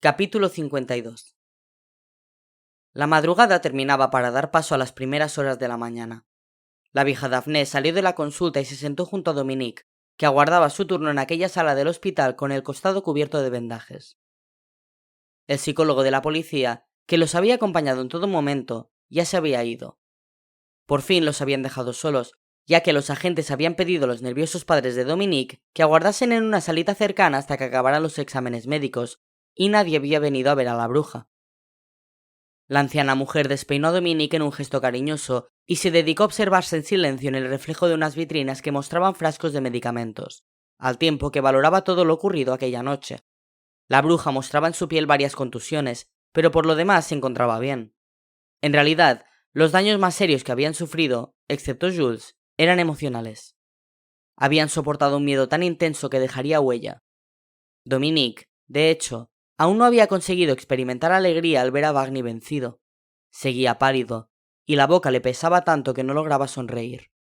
Capítulo 52. La madrugada terminaba para dar paso a las primeras horas de la mañana. La vieja Daphne salió de la consulta y se sentó junto a Dominique, que aguardaba su turno en aquella sala del hospital con el costado cubierto de vendajes. El psicólogo de la policía, que los había acompañado en todo momento, ya se había ido. Por fin los habían dejado solos, ya que los agentes habían pedido a los nerviosos padres de Dominique que aguardasen en una salita cercana hasta que acabaran los exámenes médicos, y nadie había venido a ver a la bruja. La anciana mujer despeinó a Dominique en un gesto cariñoso y se dedicó a observarse en silencio en el reflejo de unas vitrinas que mostraban frascos de medicamentos, al tiempo que valoraba todo lo ocurrido aquella noche. La bruja mostraba en su piel varias contusiones, pero por lo demás se encontraba bien. En realidad, los daños más serios que habían sufrido, excepto Jules, eran emocionales. Habían soportado un miedo tan intenso que dejaría huella. Dominique, de hecho, aún no había conseguido experimentar alegría al ver a Wagner vencido. Seguía pálido, y la boca le pesaba tanto que no lograba sonreír.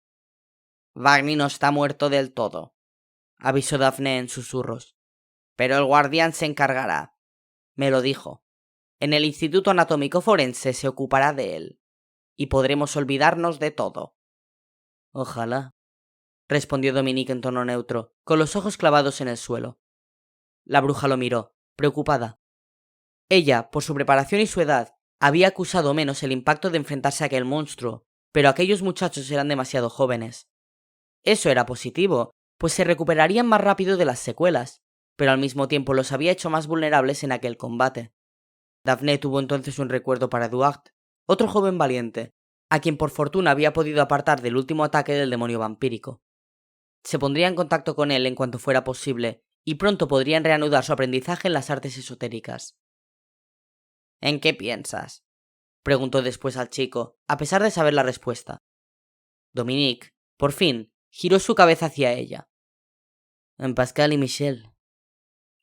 «Wagner no está muerto del todo», avisó Daphne en susurros. «Pero el guardián se encargará. Me lo dijo. En el Instituto Anatómico Forense se ocupará de él. Y podremos olvidarnos de todo». «Ojalá», respondió Dominique en tono neutro, con los ojos clavados en el suelo. La bruja lo miró, preocupada. Ella, por su preparación y su edad, había acusado menos el impacto de enfrentarse a aquel monstruo, pero aquellos muchachos eran demasiado jóvenes. Eso era positivo, pues se recuperarían más rápido de las secuelas, pero al mismo tiempo los había hecho más vulnerables en aquel combate. Daphne tuvo entonces un recuerdo para Eduard, otro joven valiente, a quien por fortuna había podido apartar del último ataque del demonio vampírico. Se pondría en contacto con él en cuanto fuera posible, y pronto podrían reanudar su aprendizaje en las artes esotéricas. «¿En qué piensas?», preguntó después al chico, a pesar de saber la respuesta. Dominique, por fin, giró su cabeza hacia ella. «En Pascal y Michel.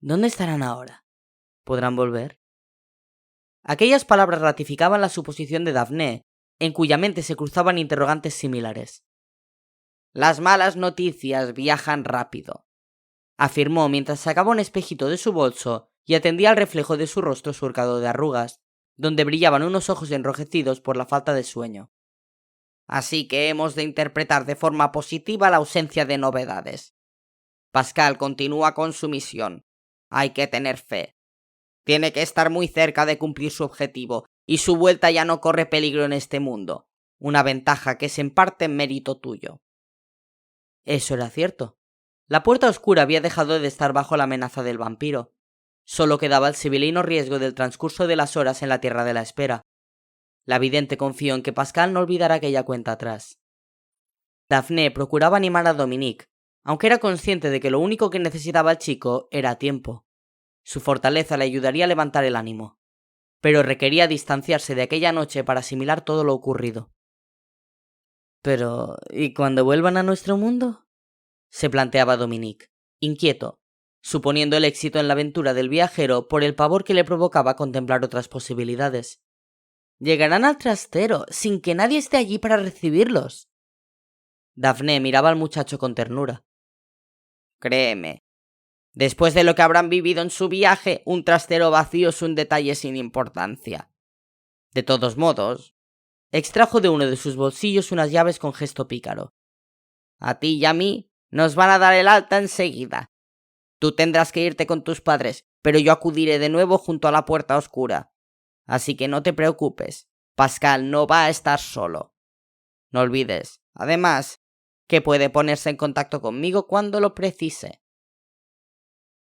¿Dónde estarán ahora? ¿Podrán volver?» Aquellas palabras ratificaban la suposición de Daphne, en cuya mente se cruzaban interrogantes similares. «Las malas noticias viajan rápido», afirmó mientras sacaba un espejito de su bolso y atendía al reflejo de su rostro surcado de arrugas, donde brillaban unos ojos enrojecidos por la falta de sueño. «Así que hemos de interpretar de forma positiva la ausencia de novedades. Pascal continúa con su misión. Hay que tener fe. Tiene que estar muy cerca de cumplir su objetivo, y su vuelta ya no corre peligro en este mundo, una ventaja que es en parte mérito tuyo». Eso era cierto. La puerta oscura había dejado de estar bajo la amenaza del vampiro. Solo quedaba el sibilino riesgo del transcurso de las horas en la tierra de la espera. La vidente confió en que Pascal no olvidara aquella cuenta atrás. Daphne procuraba animar a Dominique, aunque era consciente de que lo único que necesitaba el chico era tiempo. Su fortaleza le ayudaría a levantar el ánimo, pero requería distanciarse de aquella noche para asimilar todo lo ocurrido. «Pero, ¿y cuando vuelvan a nuestro mundo?», se planteaba Dominique, inquieto, suponiendo el éxito en la aventura del viajero por el pavor que le provocaba contemplar otras posibilidades. «Llegarán al trastero, sin que nadie esté allí para recibirlos». Daphne miraba al muchacho con ternura. «Créeme, después de lo que habrán vivido en su viaje, un trastero vacío es un detalle sin importancia. De todos modos», extrajo de uno de sus bolsillos unas llaves con gesto pícaro. «A ti y a mí nos van a dar el alta enseguida. Tú tendrás que irte con tus padres, pero yo acudiré de nuevo junto a la puerta oscura. Así que no te preocupes, Pascal no va a estar solo. No olvides, además, que puede ponerse en contacto conmigo cuando lo precise».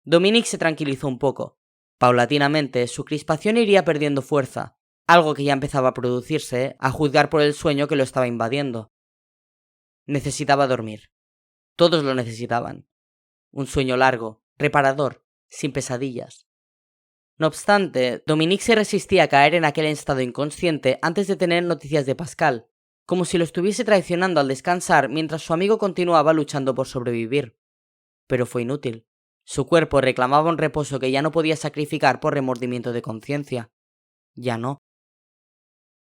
Dominique se tranquilizó un poco. Paulatinamente, su crispación iría perdiendo fuerza, algo que ya empezaba a producirse, a juzgar por el sueño que lo estaba invadiendo. Necesitaba dormir. Todos lo necesitaban. Un sueño largo, reparador, sin pesadillas. No obstante, Dominique se resistía a caer en aquel estado inconsciente antes de tener noticias de Pascal, como si lo estuviese traicionando al descansar mientras su amigo continuaba luchando por sobrevivir. Pero fue inútil. Su cuerpo reclamaba un reposo que ya no podía sacrificar por remordimiento de conciencia. Ya no.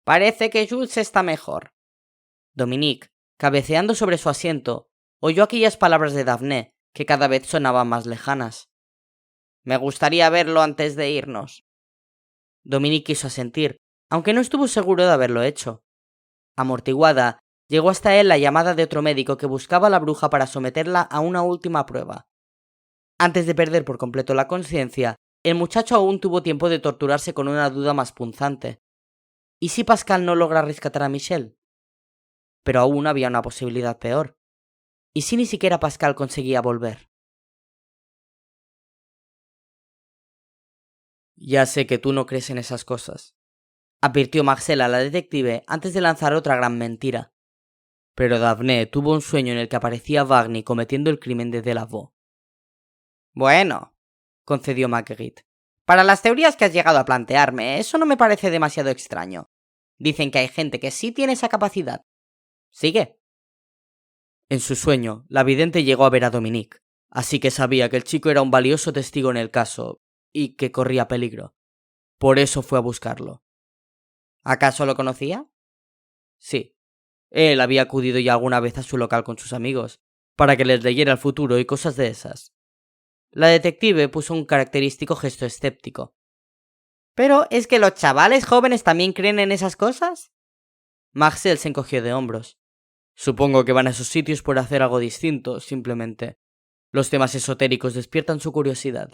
«Parece que Jules está mejor». Dominique, cabeceando sobre su asiento, oyó aquellas palabras de Daphne, que cada vez sonaban más lejanas. Me gustaría verlo antes de irnos. Dominique quiso asentir, aunque no estuvo seguro de haberlo hecho. Amortiguada, llegó hasta él la llamada de otro médico que buscaba a la bruja para someterla a una última prueba. Antes de perder por completo la conciencia, el muchacho aún tuvo tiempo de torturarse con una duda más punzante. ¿Y si Pascal no logra rescatar a Michelle? Pero aún había una posibilidad peor. ¿Y si ni siquiera Pascal conseguía volver? Ya sé que tú no crees en esas cosas, advirtió Marcel a la detective antes de lanzar otra gran mentira. Pero Daphne tuvo un sueño en el que aparecía Wagner cometiendo el crimen de Delaveau. Bueno, concedió Marguerite. Para las teorías que has llegado a plantearme, eso no me parece demasiado extraño. Dicen que hay gente que sí tiene esa capacidad. ¿Sigue? En su sueño, la vidente llegó a ver a Dominique, así que sabía que el chico era un valioso testigo en el caso, y que corría peligro. Por eso fue a buscarlo. ¿Acaso lo conocía? Sí. Él había acudido ya alguna vez a su local con sus amigos, para que les leyera el futuro y cosas de esas. La detective puso un característico gesto escéptico. ¿Pero es que los chavales jóvenes también creen en esas cosas? Marcel se encogió de hombros. Supongo que van a esos sitios por hacer algo distinto, simplemente. Los temas esotéricos despiertan su curiosidad.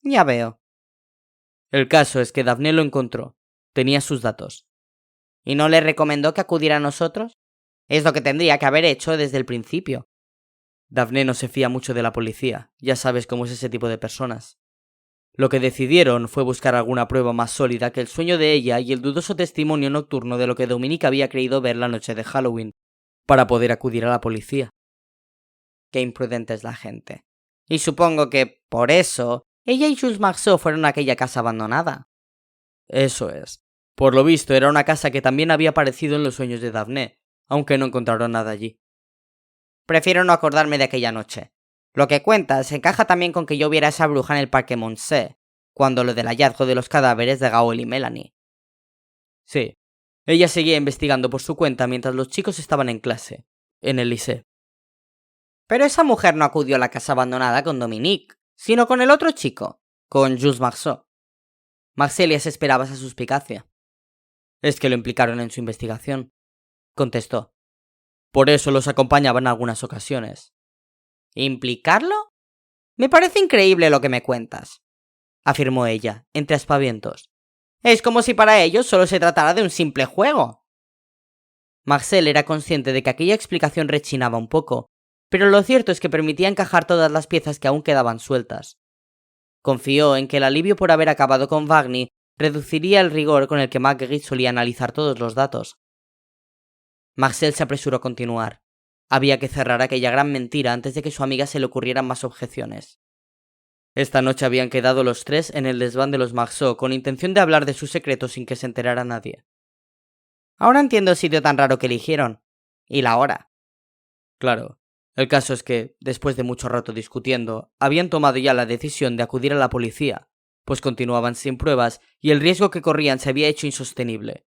Ya veo. El caso es que Daphne lo encontró. Tenía sus datos. ¿Y no le recomendó que acudiera a nosotros? Es lo que tendría que haber hecho desde el principio. Daphne no se fía mucho de la policía, ya sabes cómo es ese tipo de personas. Lo que decidieron fue buscar alguna prueba más sólida que el sueño de ella y el dudoso testimonio nocturno de lo que Dominique había creído ver la noche de Halloween, para poder acudir a la policía. Qué imprudente es la gente. Y supongo que, por eso, ella y Jules Marceau fueron a aquella casa abandonada. Eso es. Por lo visto, era una casa que también había aparecido en los sueños de Daphne, aunque no encontraron nada allí. Prefiero no acordarme de aquella noche. Lo que cuentas encaja también con que yo viera a esa bruja en el Parque Montsé, cuando lo del hallazgo de los cadáveres de Gaol y Melanie. Sí. Ella seguía investigando por su cuenta mientras los chicos estaban en clase, en el Lycée. Pero esa mujer no acudió a la casa abandonada con Dominique, sino con el otro chico, con Jules Marceau. Marcelia se esperaba esa suspicacia. Es que lo implicaron en su investigación, contestó. Por eso los acompañaba en algunas ocasiones. ¿Implicarlo? Me parece increíble lo que me cuentas, afirmó ella, entre aspavientos. Es como si para ellos solo se tratara de un simple juego. Marcel era consciente de que aquella explicación rechinaba un poco, pero lo cierto es que permitía encajar todas las piezas que aún quedaban sueltas. Confió en que el alivio por haber acabado con Wagner reduciría el rigor con el que Marguerite solía analizar todos los datos. Marcel se apresuró a continuar. Había que cerrar aquella gran mentira antes de que su amiga se le ocurrieran más objeciones. Esta noche habían quedado los tres en el desván de los Marceau con intención de hablar de su secreto sin que se enterara nadie. Ahora entiendo el sitio tan raro que eligieron. Y la hora. Claro. El caso es que, después de mucho rato discutiendo, habían tomado ya la decisión de acudir a la policía, pues continuaban sin pruebas y el riesgo que corrían se había hecho insostenible.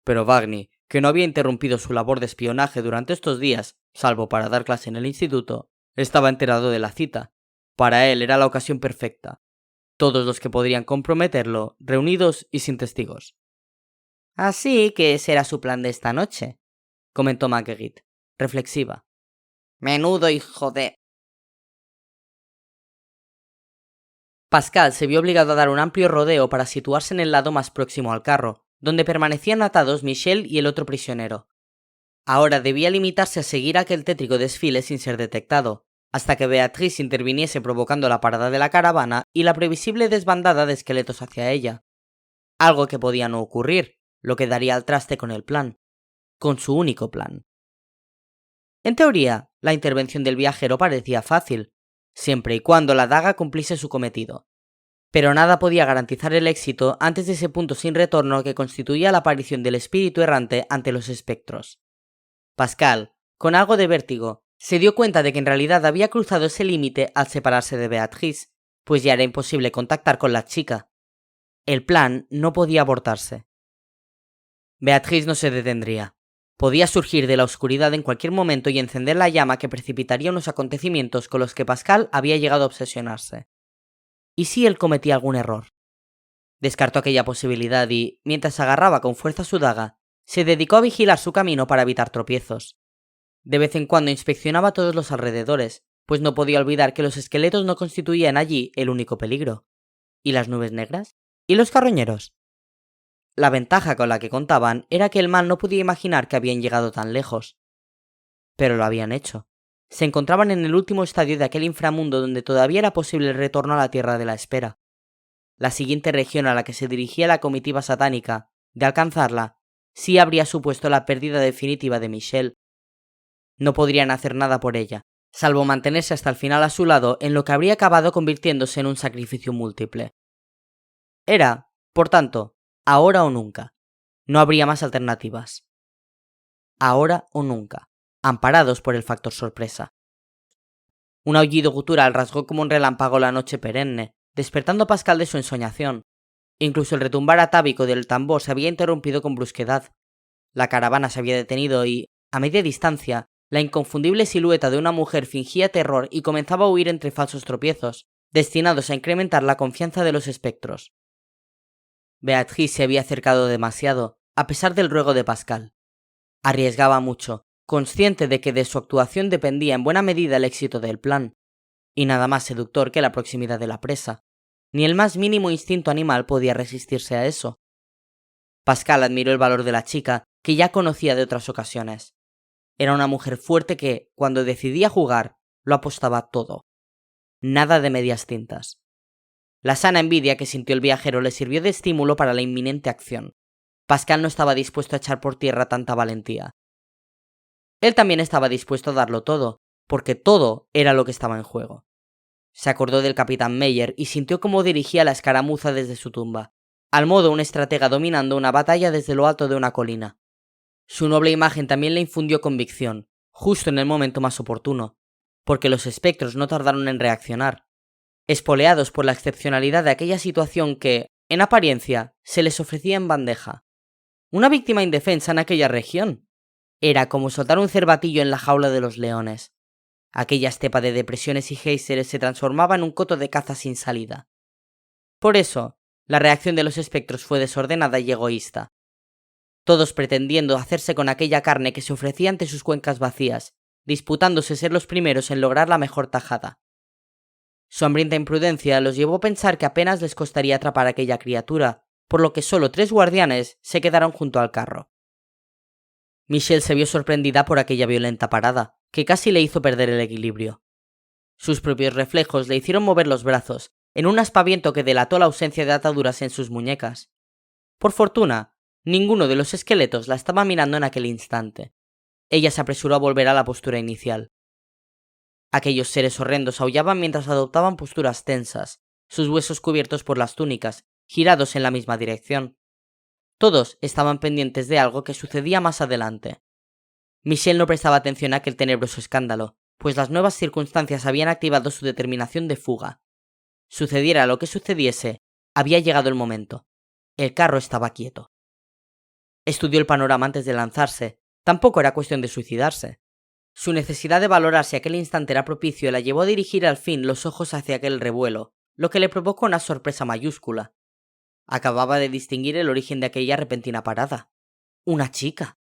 Pero Wagner, que no había interrumpido su labor de espionaje durante estos días, salvo para dar clase en el instituto, estaba enterado de la cita. Para él era la ocasión perfecta. Todos los que podrían comprometerlo, reunidos y sin testigos. Así que ese era su plan de esta noche, comentó Marguerite, reflexiva. Menudo hijo de... Pascal se vio obligado a dar un amplio rodeo para situarse en el lado más próximo al carro, donde permanecían atados Michel y el otro prisionero. Ahora debía limitarse a seguir aquel tétrico desfile sin ser detectado, hasta que Beatrice interviniese provocando la parada de la caravana y la previsible desbandada de esqueletos hacia ella. Algo que podía no ocurrir, lo que daría al traste con el plan. Con su único plan. En teoría, la intervención del viajero parecía fácil, siempre y cuando la daga cumpliese su cometido. Pero nada podía garantizar el éxito antes de ese punto sin retorno que constituía la aparición del espíritu errante ante los espectros. Pascal, con algo de vértigo, se dio cuenta de que en realidad había cruzado ese límite al separarse de Beatrice, pues ya era imposible contactar con la chica. El plan no podía abortarse. Beatrice no se detendría. Podía surgir de la oscuridad en cualquier momento y encender la llama que precipitaría unos acontecimientos con los que Pascal había llegado a obsesionarse. ¿Y si él cometía algún error? Descartó aquella posibilidad y, mientras agarraba con fuerza su daga, se dedicó a vigilar su camino para evitar tropiezos. De vez en cuando inspeccionaba todos los alrededores, pues no podía olvidar que los esqueletos no constituían allí el único peligro. ¿Y las nubes negras? ¿Y los carroñeros? La ventaja con la que contaban era que el mal no podía imaginar que habían llegado tan lejos. Pero lo habían hecho. Se encontraban en el último estadio de aquel inframundo donde todavía era posible el retorno a la tierra de la espera. La siguiente región a la que se dirigía la comitiva satánica, de alcanzarla, sí habría supuesto la pérdida definitiva de Michelle. No podrían hacer nada por ella, salvo mantenerse hasta el final a su lado en lo que habría acabado convirtiéndose en un sacrificio múltiple. Era, por tanto, ahora o nunca. No habría más alternativas. Ahora o nunca, amparados por el factor sorpresa. Un aullido gutural rasgó como un relámpago la noche perenne, despertando a Pascal de su ensoñación. Incluso el retumbar atávico del tambor se había interrumpido con brusquedad. La caravana se había detenido y, a media distancia, la inconfundible silueta de una mujer fingía terror y comenzaba a huir entre falsos tropiezos, destinados a incrementar la confianza de los espectros. Beatrice se había acercado demasiado, a pesar del ruego de Pascal. Arriesgaba mucho, consciente de que de su actuación dependía en buena medida el éxito del plan, y nada más seductor que la proximidad de la presa. Ni el más mínimo instinto animal podía resistirse a eso. Pascal admiró el valor de la chica, que ya conocía de otras ocasiones. Era una mujer fuerte que, cuando decidía jugar, lo apostaba todo. Nada de medias tintas. La sana envidia que sintió el viajero le sirvió de estímulo para la inminente acción. Pascal no estaba dispuesto a echar por tierra tanta valentía. Él también estaba dispuesto a darlo todo, porque todo era lo que estaba en juego. Se acordó del capitán Meyer y sintió cómo dirigía la escaramuza desde su tumba, al modo un estratega dominando una batalla desde lo alto de una colina. Su noble imagen también le infundió convicción, justo en el momento más oportuno, porque los espectros no tardaron en reaccionar, espoleados por la excepcionalidad de aquella situación que, en apariencia, se les ofrecía en bandeja. Una víctima indefensa en aquella región. Era como soltar un cervatillo en la jaula de los leones. Aquella estepa de depresiones y géiseres se transformaba en un coto de caza sin salida. Por eso, la reacción de los espectros fue desordenada y egoísta. Todos pretendiendo hacerse con aquella carne que se ofrecía ante sus cuencas vacías, disputándose ser los primeros en lograr la mejor tajada. Su hambrienta imprudencia los llevó a pensar que apenas les costaría atrapar a aquella criatura, por lo que solo 3 guardianes se quedaron junto al carro. Michelle se vio sorprendida por aquella violenta parada, que casi le hizo perder el equilibrio. Sus propios reflejos le hicieron mover los brazos, en un aspaviento que delató la ausencia de ataduras en sus muñecas. Por fortuna, ninguno de los esqueletos la estaba mirando en aquel instante. Ella se apresuró a volver a la postura inicial. Aquellos seres horrendos aullaban mientras adoptaban posturas tensas, sus huesos cubiertos por las túnicas, girados en la misma dirección. Todos estaban pendientes de algo que sucedía más adelante. Michelle no prestaba atención a aquel tenebroso escándalo, pues las nuevas circunstancias habían activado su determinación de fuga. Sucediera lo que sucediese, había llegado el momento. El carro estaba quieto. Estudió el panorama antes de lanzarse. Tampoco era cuestión de suicidarse. Su necesidad de valorar si aquel instante era propicio la llevó a dirigir al fin los ojos hacia aquel revuelo, lo que le provocó una sorpresa mayúscula. Acababa de distinguir el origen de aquella repentina parada. Una chica.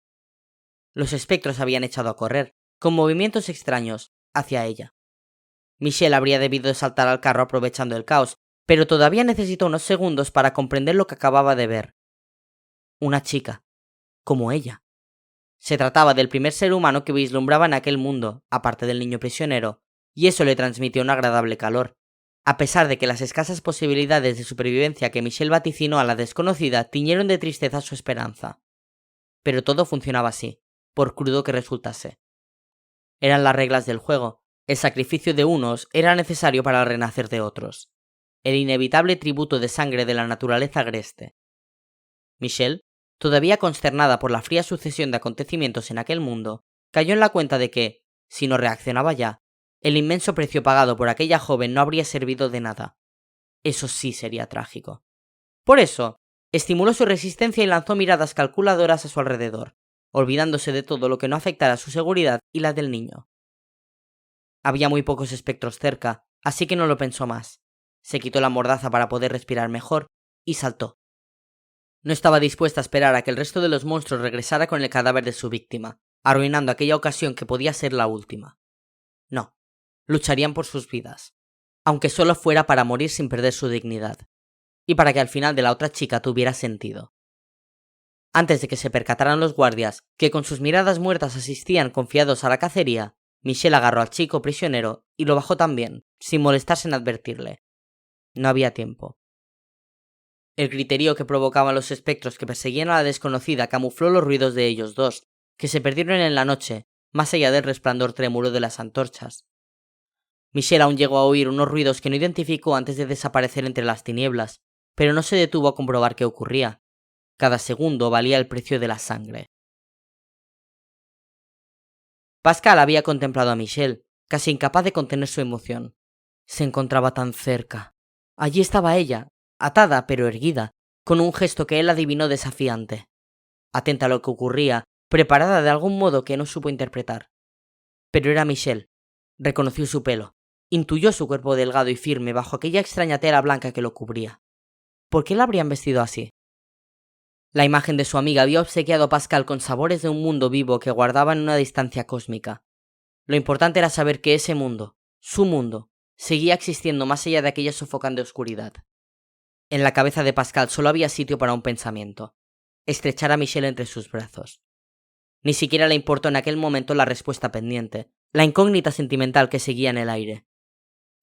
Los espectros habían echado a correr, con movimientos extraños, hacia ella. Michelle habría debido de saltar al carro aprovechando el caos, pero todavía necesitó unos segundos para comprender lo que acababa de ver. Una chica, como ella. Se trataba del primer ser humano que vislumbraba en aquel mundo, aparte del niño prisionero, y eso le transmitió un agradable calor, a pesar de que las escasas posibilidades de supervivencia que Michelle vaticinó a la desconocida tiñeron de tristeza su esperanza. Pero todo funcionaba así, por crudo que resultase. Eran las reglas del juego. El sacrificio de unos era necesario para el renacer de otros. El inevitable tributo de sangre de la naturaleza agreste. Michelle, todavía consternada por la fría sucesión de acontecimientos en aquel mundo, cayó en la cuenta de que, si no reaccionaba ya, el inmenso precio pagado por aquella joven no habría servido de nada. Eso sí sería trágico. Por eso, estimuló su resistencia y lanzó miradas calculadoras a su alrededor, olvidándose de todo lo que no afectara su seguridad y la del niño. Había muy pocos espectros cerca, así que no lo pensó más. se quitó la mordaza para poder respirar mejor y saltó. No estaba dispuesta a esperar a que el resto de los monstruos regresara con el cadáver de su víctima, arruinando aquella ocasión que podía ser la última. No, lucharían por sus vidas, aunque solo fuera para morir sin perder su dignidad, y para que al final de la otra chica tuviera sentido. Antes de que se percataran los guardias, que con sus miradas muertas asistían confiados a la cacería, Michelle agarró al chico prisionero y lo bajó también, sin molestarse en advertirle. No había tiempo. El griterío que provocaban los espectros que perseguían a la desconocida camufló los ruidos de ellos dos, que se perdieron en la noche, más allá del resplandor trémulo de las antorchas. Michelle aún llegó a oír unos ruidos que no identificó antes de desaparecer entre las tinieblas, pero no se detuvo a comprobar qué ocurría. Cada segundo valía el precio de la sangre. Pascal había contemplado a Michelle, casi incapaz de contener su emoción. Se encontraba tan cerca. Allí estaba ella, atada pero erguida, con un gesto que él adivinó desafiante. Atenta a lo que ocurría, preparada de algún modo que no supo interpretar. Pero era Michelle. Reconoció su pelo. Intuyó su cuerpo delgado y firme bajo aquella extraña tela blanca que lo cubría. ¿Por qué la habrían vestido así? La imagen de su amiga había obsequiado a Pascal con sabores de un mundo vivo que guardaba en una distancia cósmica. Lo importante era saber que ese mundo, su mundo, seguía existiendo más allá de aquella sofocante oscuridad. En la cabeza de Pascal solo había sitio para un pensamiento: estrechar a Michelle entre sus brazos. Ni siquiera le importó en aquel momento la respuesta pendiente, la incógnita sentimental que seguía en el aire.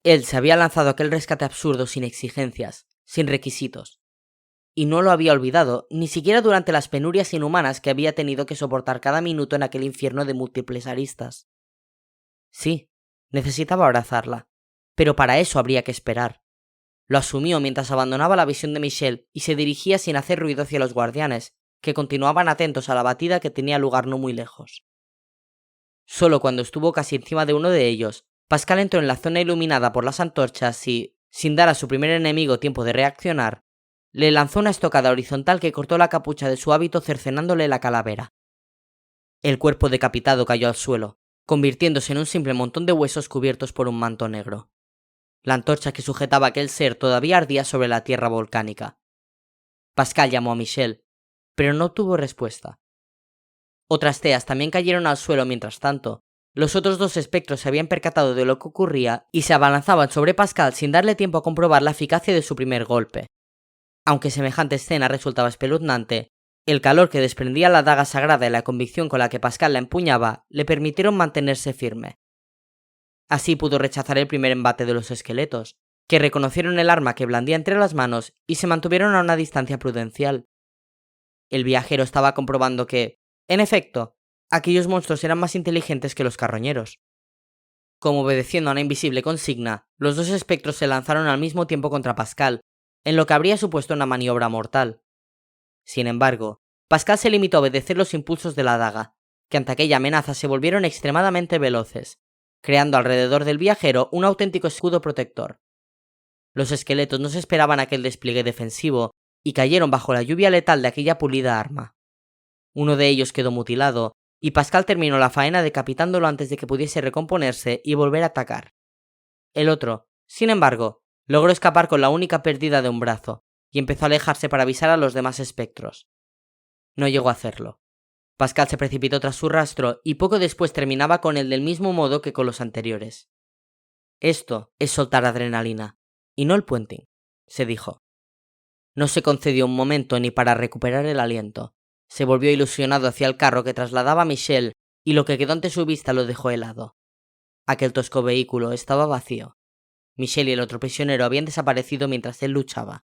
Él se había lanzado a aquel rescate absurdo sin exigencias, sin requisitos. Y no lo había olvidado, ni siquiera durante las penurias inhumanas que había tenido que soportar cada minuto en aquel infierno de múltiples aristas. Sí, necesitaba abrazarla, pero para eso habría que esperar. Lo asumió mientras abandonaba la visión de Michelle y se dirigía sin hacer ruido hacia los guardianes, que continuaban atentos a la batida que tenía lugar no muy lejos. Solo cuando estuvo casi encima de uno de ellos, Pascal entró en la zona iluminada por las antorchas y, sin dar a su primer enemigo tiempo de reaccionar, le lanzó una estocada horizontal que cortó la capucha de su hábito cercenándole la calavera. El cuerpo decapitado cayó al suelo, convirtiéndose en un simple montón de huesos cubiertos por un manto negro. La antorcha que sujetaba a aquel ser todavía ardía sobre la tierra volcánica. Pascal llamó a Michelle, pero no obtuvo respuesta. Otras teas también cayeron al suelo mientras tanto. Los otros dos espectros se habían percatado de lo que ocurría y se abalanzaban sobre Pascal sin darle tiempo a comprobar la eficacia de su primer golpe. Aunque semejante escena resultaba espeluznante, el calor que desprendía la daga sagrada y la convicción con la que Pascal la empuñaba le permitieron mantenerse firme. Así pudo rechazar el primer embate de los esqueletos, que reconocieron el arma que blandía entre las manos y se mantuvieron a una distancia prudencial. El viajero estaba comprobando que, en efecto, aquellos monstruos eran más inteligentes que los carroñeros. Como obedeciendo a una invisible consigna, los dos espectros se lanzaron al mismo tiempo contra Pascal, en lo que habría supuesto una maniobra mortal. Sin embargo, Pascal se limitó a obedecer los impulsos de la daga, que ante aquella amenaza se volvieron extremadamente veloces, creando alrededor del viajero un auténtico escudo protector. Los esqueletos no se esperaban aquel despliegue defensivo y cayeron bajo la lluvia letal de aquella pulida arma. Uno de ellos quedó mutilado, y Pascal terminó la faena decapitándolo antes de que pudiese recomponerse y volver a atacar. El otro, sin embargo, logró escapar con la única pérdida de un brazo, y empezó a alejarse para avisar a los demás espectros. No llegó a hacerlo. Pascal se precipitó tras su rastro y poco después terminaba con él del mismo modo que con los anteriores. Esto es soltar adrenalina, y no el puenting, se dijo. No se concedió un momento ni para recuperar el aliento. Se volvió ilusionado hacia el carro que trasladaba a Michelle y lo que quedó ante su vista lo dejó helado. Aquel tosco vehículo estaba vacío. Michelle y el otro prisionero habían desaparecido mientras él luchaba.